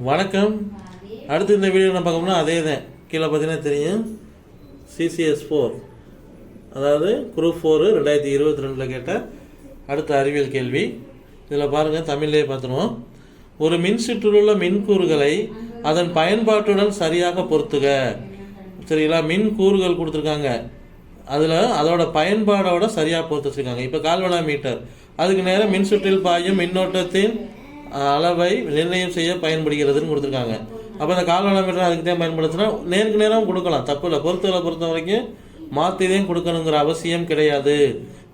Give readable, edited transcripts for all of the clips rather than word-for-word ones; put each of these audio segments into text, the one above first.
வணக்கம். அடுத்து இந்த வீடியோ நான் பார்க்கணும்னா அதே தான். கீழே பார்த்தீங்கன்னா தெரியும் CCS4, அதாவது குரூப் 4 2022 கேட்ட அடுத்த அறிவியல் கேள்வி. இதில் பாருங்கள், தமிழ்லேயே பார்த்துருவோம். ஒரு மின் சுற்றில் உள்ள மின்கூறுகளை அதன் பயன்பாட்டுடன் சரியாக பொறுத்துக. சரிங்களா? மின் கூறுகள் கொடுத்துருக்காங்க, அதில் அதோட பயன்பாடோட சரியாக பொறுத்து வச்சுருக்காங்க. இப்போ கால்வனா மீட்டர், அதுக்கு நேரம் மின் சுற்றில் பாயும் மின்னோட்டத்தின் அளவை நிர்ணயம் செய்ய பயன்படுகிறதுன்னு கொடுத்துருக்காங்க. அப்போ இந்த கால்வனா மீட்டர் அதுக்கு தான் பயன்படுத்தினா நேருக்கு நேரம் கொடுக்கலாம், தப்பு இல்லை. பொறுத்த வரைக்கும் மாற்றிதையும் கொடுக்கணுங்கிற அவசியம் கிடையாது.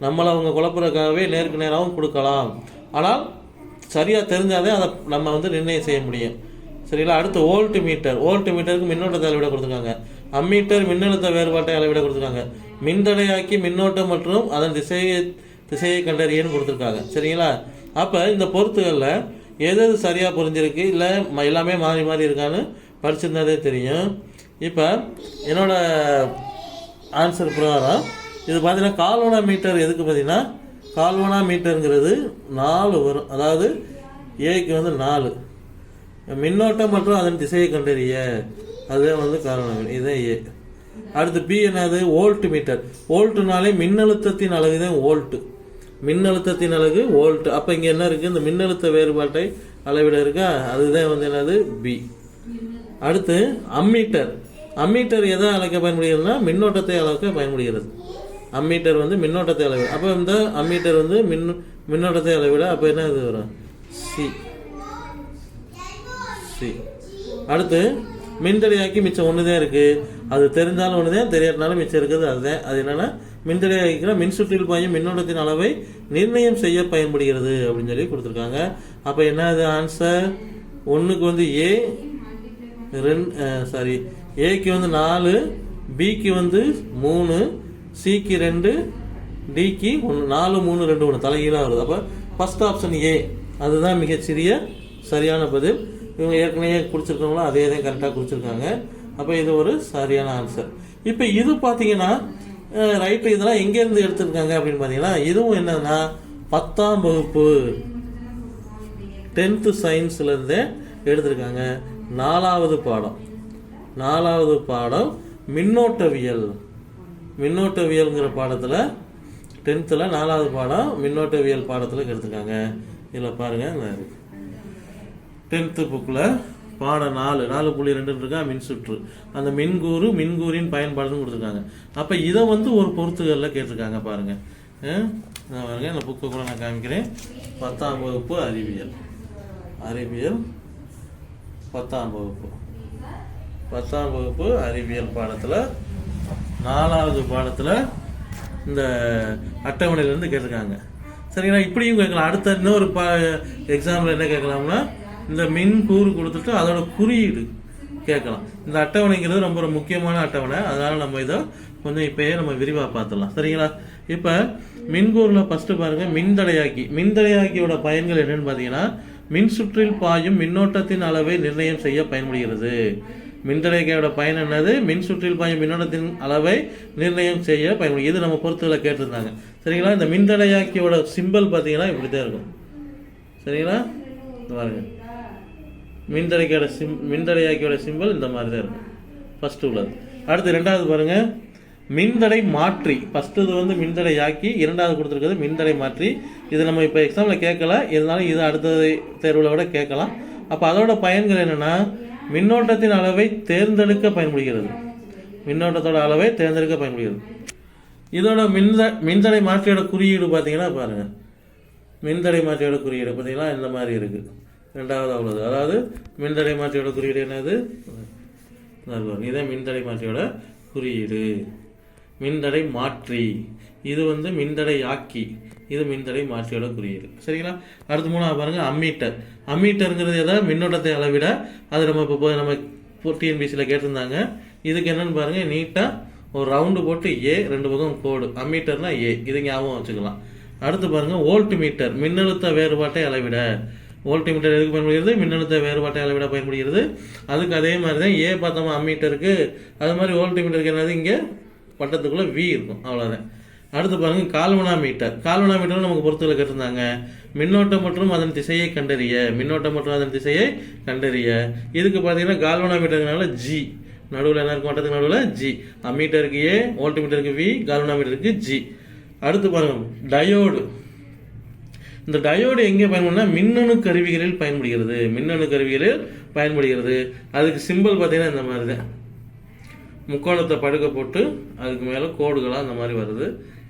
நம்மளை அவங்க குழப்பறதுக்காகவே நேருக்கு நேராகவும் கொடுக்கலாம். ஆனால் சரியாக தெரிஞ்சாதே அதை நம்ம நிர்ணயம் செய்ய முடியும். சரிங்களா? அடுத்து வோல்ட் மீட்டருக்கு மின்னோட்டத்தை அளவிட கொடுத்துருக்காங்க. அம்மீட்டர் மின்னழுத்த வேறுபாட்டை அளவிட கொடுத்துருக்காங்க. மின்தடையாக்கி மின்னோட்டம் மற்றும் அதன் திசையை கண்டறியன்னு கொடுத்துருக்காங்க. சரிங்களா? அப்போ இந்த பொறுத்துகளில் எது சரியாக புரிஞ்சிருக்கு, இல்லை எல்லாமே மாறி மாறி இருக்கான்னு படிச்சிருந்தாதே தெரியும். இப்போ என்னோட ஆன்சர் பிரகாரம் இது பார்த்தீங்கன்னா கால்வனா மீட்டர் எதுக்கு பார்த்தீங்கன்னா, கால்வனா மீட்டருங்கிறது 4 வரும். அதாவது ஏக்கு 4 மின்னோட்டம் மற்றும் அதன் திசையை கண்டறிய, அதுதான் கால்வனா மீட்டர். இதுதான் ஏ. அடுத்து பி என்னது? Volt metre. வோல்ட்டுனாலே மின்னழுத்தத்தின் அளவு தான் வோல்ட்டு. மின்னழுத்தத்தின் அலகு வோல்ட். அப்போ இங்கே என்ன இருக்குது? இந்த மின்னழுத்த வேறுபாட்டை அளவிட இருக்கா, அதுதான் என்னது? பி. அடுத்து அம்மீட்டர் எதை அளக்க பயன்படுகிறதுனா மின்னோட்டத்தை அளக்க பயன்படுகிறது. அம்மீட்டர் மின்னோட்டத்தை அளவிட. அப்போ இந்த அம்மீட்டர் மின்னோட்டத்தை அளவிட. அப்போ என்ன இது வரும்? சி. அடுத்து மின்தடையாக்கி மிச்சம் ஒன்று தான் இருக்குது. அது தெரிஞ்சாலும் ஒன்று தான், தெரியாதனாலும் மிச்சம் இருக்குது அதுதான். அது என்னென்னா மின்தடையாக்கிற மின் சுற்றில் பாயும் மின்னோட்டத்தின் அளவை நிர்ணயம் செய்ய பயன்படுகிறது அப்படின்னு சொல்லி கொடுத்துருக்காங்க. அப்போ என்ன அது ஆன்சர்? ஒன்றுக்கு ஏ, ஏக்கு 4, பிக்கு 3, சிக்கு 2, டிக்கு 1. 4, 3, 2, 1 தலைகீழாக வருது. அப்போ ஃபர்ஸ்ட் ஆப்ஷன் ஏ அதுதான் மிகச்சிறிய சரியான பதில். இவங்க ஏற்கனவே குறிச்சிருக்கவங்களும் அதே தான் கரெக்டாக குறிச்சிருக்காங்க. அப்போ இது ஒரு சரியான ஆன்சர். இப்போ இது பார்த்தீங்கன்னா ரைட்டு, இதெல்லாம் எங்கேருந்து எடுத்திருக்காங்க அப்படின்னு பார்த்தீங்கன்னா, இதுவும் என்னன்னா 10ஆம் வகுப்பு 10th சயின்ஸ்லேருந்தே எடுத்திருக்காங்க. 4வது பாடம் மின்னோட்டவியல்ங்கிற பாடத்தில் 10th 4வது பாடம் மின்னோட்டவியல் பாடத்தில் எடுத்திருக்காங்க. இதில் பாருங்கள், 10th புக்கில் பாடம் 4.2 இருக்கா, மின் சுற்று. அந்த மின்கூறின் பயன்பாடுன்னு கொடுத்துருக்காங்க. அப்போ இதை ஒரு பொறுத்துகளில் கேட்டிருக்காங்க. பாருங்க, இந்த புக்கை கூட நான் காமிக்கிறேன். 10ஆம் வகுப்பு அறிவியல் 10ஆம் வகுப்பு அறிவியல் பாடத்தில் 4வது பாடத்தில் இந்த அட்டவணையிலேருந்து கேட்டிருக்காங்க. சரிங்களா? இப்படியும் கேட்கலாம். அடுத்த இன்னொரு எக்ஸாம்பிள் என்ன கேட்கலாம்னா, இந்த மின் கூறு கொடுத்துட்டு அதோட குறியீடு கேட்கலாம். இந்த அட்டவணைங்கிறது ரொம்ப முக்கியமான அட்டவணை. அதனால நம்ம இதை இப்பயே நம்ம விரிவாக பார்த்துடலாம். சரிங்களா? இப்போ மின்கூறில் ஃபர்ஸ்ட் பாருங்க, மின்தடையாக்கியோட பயன்கள் என்னன்னு பார்த்தீங்கன்னா, மின் சுற்றில் பாயும் மின்னோட்டத்தின் அளவை நிர்ணயம் செய்ய பயன்படுகிறது. மின்தடையாக்கியோட பயன் என்னது? மின் சுற்றில் பாயும் மின்னோட்டத்தின் அளவை நிர்ணயம் செய்ய பயன்படுகிறது. இது நம்ம பொறுத்துகளை கேட்டிருந்தாங்க. சரிங்களா? இந்த மின்தடையாக்கியோட சிம்பிள் பார்த்தீங்கன்னா இப்படி தான் இருக்கும். சரிங்களா? பாருங்க, மின்தடையாக்கியோட சிம்பிள் இந்த மாதிரி தான் இருக்கும். ஃபர்ஸ்ட் உள்ளது. அடுத்து 2வது பாருங்க, மின்தடை மாற்றி. ஃபர்ஸ்ட் இது மின்தடையாக்கி, 2வது கொடுத்துருக்கிறது மின்தடை மாற்றி. இது நம்ம இப்போ எக்ஸாமில் கேட்கல, இருந்தாலும் இது அடுத்த தேர்வில் விட கேட்கலாம். அப்போ அதோட பயன்கள் என்னென்னா, மின்னோட்டத்தின் அளவை தேர்ந்தெடுக்க பயன்படுகிறது. மின்னோட்டத்தோட அளவை தேர்ந்தெடுக்க பயன்படுகிறது. இதோட மின்தடை மாற்றியோட குறியீடு பார்த்தீங்கன்னா பாருங்க, மின்தடை மாற்றியோட குறியீடு பார்த்தீங்கன்னா இந்த மாதிரி இருக்குது. 2வது உள்ளது. அதாவது மின்தடை மாற்றியோட குறியீடு என்னது? இதே மின்தடை மாற்றியோட குறியீடு. மின்தடை மாற்றி இது மின்தடையாக்கி, இது மின்தடை மாற்றியோட குறியீடு. சரிங்களா? அடுத்து 3வது பாருங்க, அம்மீட்டருங்கிறது எதாவது மின்னோட்டத்தை அளவிட. அது நம்ம TNPSசியில் கேட்டிருந்தாங்க. இதுக்கு என்னன்னு பாருங்க, நீட்டாக ஒரு ரவுண்டு போட்டு ஏ, 2 பக்கம் கோடு. அம்மீட்டர்னா ஏ, இது ஞாபகம் வச்சுக்கலாம். அடுத்து பாருங்க, வோல்ட் மீட்டர் மின்னழுத்த வேறுபாட்டை அளவிட. வோல்ட் மீட்டர் எதுக்கு பயன்படுகிறது? மின்னழுத்த வேறுபாட்டை அளவிட பயன்படுகிறது. அதுக்கு அதே மாதிரி தான் ஏ பார்த்தோமா அம்மீட்டருக்கு, அது மாதிரி வோல்ட் மீட்டருக்கு என்னது? இங்கே வட்டத்துக்குள்ளே வி இருக்கும், அவ்வளோதான். அடுத்து பாருங்க, கால்வனா மீட்டர் நமக்கு பொறுத்துகளை கேட்டிருந்தாங்க. மின்னோட்டம் மற்றும் அதன் திசையை கண்டறிய. மின்னோட்டம் மற்றும் அதன் திசையை கண்டறிய. இதுக்கு பார்த்தீங்கன்னா கால்வனாமீட்டர்னால ஜி நடுவில் என்ன இருக்கும், வட்டத்துக்கு நடுவில் ஜி. அம்மீட்டருக்கு ஏ, வோல்ட்மீட்டருக்கு வி, கால்வனாமீட்டருக்கு ஜி. அடுத்து பாருங்க டயோடு. இந்த டயோடு எங்கே பயன்படுனா மின்னணு கருவிகளில் பயன்படுகிறது. மின்னணு கருவிகளில் பயன்படுகிறது. அதுக்கு சிம்பிள் பார்த்தீங்கன்னா இந்த மாதிரி தான், முக்கோணத்தை படுக்க போட்டு அதுக்கு மேலே கோடுகளாக அந்த மாதிரி வருது.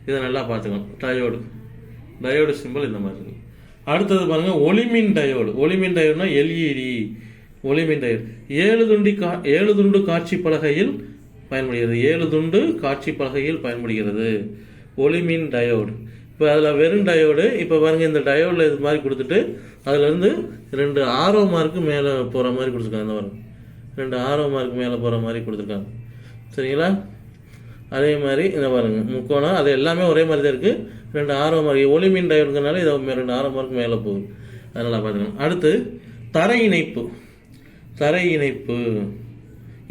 இதை நல்லா பார்த்துக்கணும். டயோடு சிம்பிள் இந்த மாதிரி இருக்கு. அடுத்தது பாருங்க ஒளிமின் டயோடு. ஒளிமின் டயோடுனா எல்இடி. ஒளிமின் டயோடு 7 துண்டு காட்சி பலகையில் பயன்படுகிறது. 7 துண்டு காட்சி பலகையில் பயன்படுகிறது ஒளிமின் டயோடு. இப்போ அதில் வெறும் டயோடு. இப்போ பாருங்க இந்த டயோடில் இது மாதிரி கொடுத்துட்டு அதுலேருந்து 2 ஆரோ மார்க்கு மேலே போகிற மாதிரி கொடுத்துருக்காங்க. பாருங்க 2 ஆரோ மார்க்கு மேலே போகிற மாதிரி கொடுத்துருக்காங்க. சரிங்களா? அதே மாதிரி இந்த பாருங்க முக்கோணம், அது எல்லாமே ஒரே மாதிரி தான் இருக்குது. 2 ஆரோ மார்க் ஒளிமின் டயோடுங்கிறனால இதை 2 ஆரோ மார்க்கு மேலே போகுது. அதனால் பார்த்துக்கணும். அடுத்து தரை இணைப்பு. தரை இணைப்பு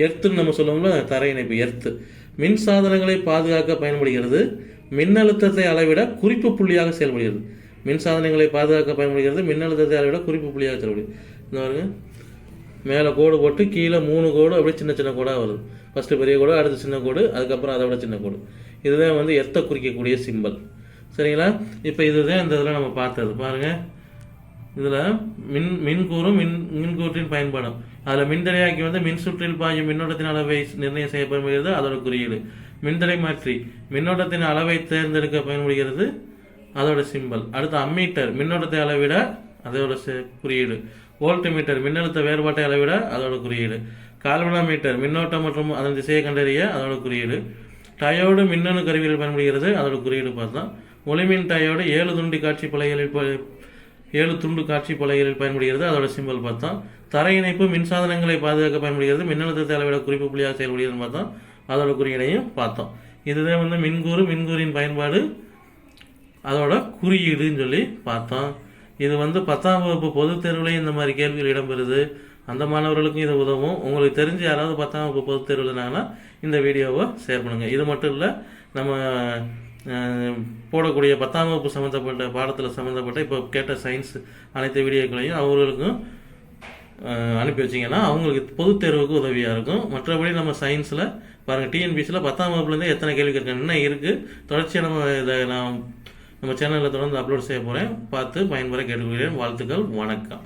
எர்த்துன்னு நம்ம சொல்லுவோம்ல, தரை இணைப்பு எர்த்து. மின் சாதனங்களை பாதுகாக்க பயன்படுகிறது. மின்னழுத்தத்தை அளவிட குறிப்பு புள்ளியாக செயல்படுகிறது. மின் சாதனங்களை பாதுகாக்க பயன்படுகிறது. மின்னழுத்தத்தை அளவிட குறிப்பு புள்ளியாக செயல்படுகிறது. இந்த பாருங்க மேலே கோடு போட்டு கீழே 3 கோடு அப்படியே சின்ன சின்ன கோடாக வருது. ஃபஸ்ட்டு பெரிய கோடு, அடுத்து சின்ன கோடு, அதுக்கப்புறம் அதை விட சின்ன கோடு. இதுதான் வந்து எர்த்தை குறிக்கக்கூடிய சிம்பல். சரிங்களா? இப்போ இதுதான் இந்த இதில் நம்ம பார்த்தது. பாருங்கள் இதில் மின்கூறும் மின்கூற்றின் பயன்பாடும். அதில் மின்தடையாக்கி வந்து மின் சுற்றில் பாயும் மின்னோட்டத்தின் அளவை நிர்ணயம் செய்யப்படுகிறது, அதோட குறியீடு. மின்தடை மாற்றி மின்னோட்டத்தின் அளவை தேர்ந்தெடுக்க பயன்படுகிறது, அதோட சிம்பல். அடுத்து அம்மீட்டர் மின்னோட்டத்தை அளவிட, அதோட குறியீடு. வோல்ட்மீட்டர் மின்னழுத்த வேறுபாட்டை அளவிட, அதோட குறியீடு. கால்வனாமீட்டர் மின்னோட்டம் மற்றும் அதன் திசையை கண்டறிய, அதோட குறியீடு. டயோடு மின்னணு கருவியில் பயன்படுகிறது, அதோட குறியீடு பார்த்தோம். ஒளிமின் டயோடு 7 துண்டு காட்சி பலகைகளில் பயன்படுகிறது, அதோட சிம்பல் பார்த்தோம். தரை இணைப்பு மின்சாதனங்களை பாதுகாக்க பயன்படுகிறது. மின்னழுத்தத்தை அளவிட குறிப்பு புள்ளியாக செயல்படுகிறதுன்னு பார்த்தோம், அதோட குறியீடையும் பார்த்தோம். இதுதான் வந்து மின்கூறின் பயன்பாடு, அதோட குறியீடுன்னு சொல்லி பார்த்தோம். இது வந்து 10ஆம் வகுப்பு பொதுத் தேர்வுலையும் இந்த மாதிரி கேள்விகள் இடம்பெறுது. அந்த மாணவர்களுக்கும் இது உதவும். உங்களுக்கு தெரிஞ்சு யாராவது 10ஆம் வகுப்பு பொதுத் தேர்வு எழுதினாங்கன்னா இந்த வீடியோவை ஷேர் பண்ணுங்கள். இது மட்டும் இல்லை, நம்ம போடக்கூடிய 10ஆம் வகுப்பு சம்மந்தப்பட்ட பாடத்தில் சம்மந்தப்பட்ட இப்போ கேட்ட சயின்ஸ் அனைத்து வீடியோக்களையும் அவர்களுக்கும் அனுப்பி வச்சிங்கன்னா அவங்களுக்கு பொதுத் தேர்வுக்கு உதவியாக இருக்கும். மற்றபடி நம்ம சயின்ஸில் பாருங்கள், டிஎன்பிசியில் 10ஆம் வகுப்புலேருந்து எத்தனை கேள்வி கேட்குறேன் இன்னும் இருக்குது. தொடர்ச்சியாக நம்ம சேனலில் தொடர்ந்து அப்லோட் செய்ய போகிறேன். பார்த்து பயன்பெற கேட்டுக்கொள்கிறேன். வாழ்த்துக்கள். வணக்கம்.